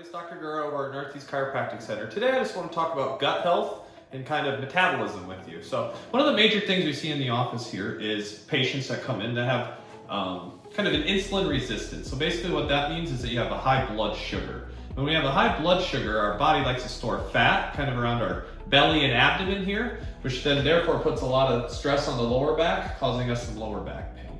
it's Dr. Gura over at Northeast Chiropractic Center. Today I just want to talk about gut health and kind of metabolism with you. So one of the major things we see in the office here is patients that come in that have kind of an insulin resistance. So basically what that means is that you have a high blood sugar. When we have a high blood sugar, our body likes to store fat kind of around our belly and abdomen here, which then therefore puts a lot of stress on the lower back, causing us some lower back pain.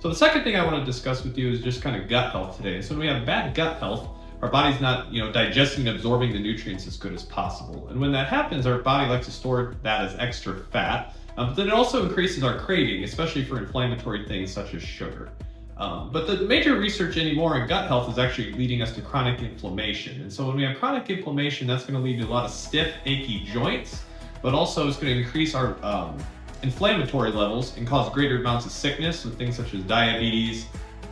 So the second thing I want to discuss with you is just kind of gut health today. So when we have bad gut health, our body's not, digesting and absorbing the nutrients as good as possible. And when that happens, our body likes to store that as extra fat. But then it also increases our craving, especially for inflammatory things such as sugar. But the major research anymore in gut health is actually leading us to chronic inflammation. And so when we have chronic inflammation, that's going to lead to a lot of stiff, achy joints, but also it's going to increase our inflammatory levels and cause greater amounts of sickness with things such as diabetes,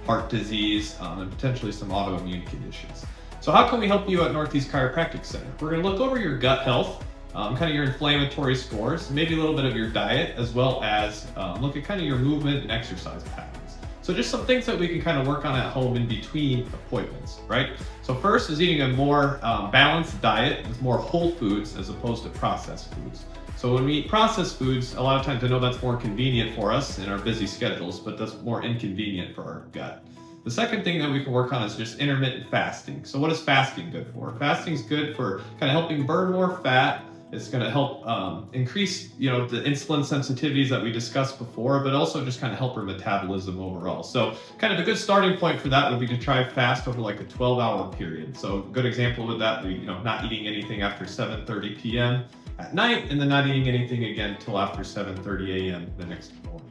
heart disease, and potentially some autoimmune conditions. So how can we help you at Northeast Chiropractic Center? We're going to look over your gut health, kind of your inflammatory scores, maybe a little bit of your diet, as well as look at kind of your movement and exercise patterns. So just some things that we can kind of work on at home in between appointments, right? So first is eating a more balanced diet with more whole foods as opposed to processed foods. So when we eat processed foods, a lot of times I know that's more convenient for us in our busy schedules, but that's more inconvenient for our gut. The second thing that we can work on is just intermittent fasting. So what is fasting good for? Fasting is good for kind of helping burn more fat. It's going to help increase, the insulin sensitivities that we discussed before, but also just kind of help our metabolism overall. So kind of a good starting point for that would be to try fast over like a 12-hour period. So a good example with that would be, not eating anything after 7:30 p.m. at night, and then not eating anything again until after 7:30 a.m. the next morning.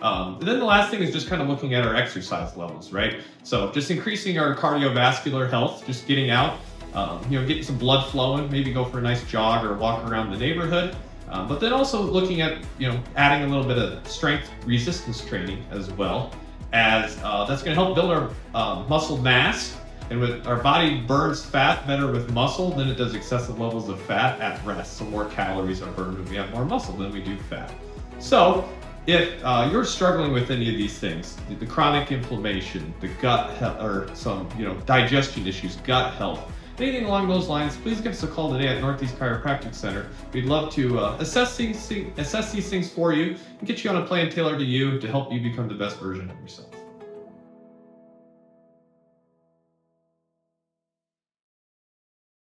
And then the last thing is just kind of looking at our exercise levels, right? So just increasing our cardiovascular health, just getting out, getting some blood flowing, maybe go for a nice jog or walk around the neighborhood. But then also looking at, adding a little bit of strength resistance training as well, as that's going to help build our muscle mass. And with our body burns fat better with muscle than it does excessive levels of fat at rest. So more calories are burned when we have more muscle than we do fat. So if you're struggling with any of these things, the chronic inflammation, the gut health, or some digestion issues, gut health, anything along those lines, please give us a call today at Northeast Chiropractic Center. We'd love to assess these things for you and get you on a plan tailored to you to help you become the best version of yourself.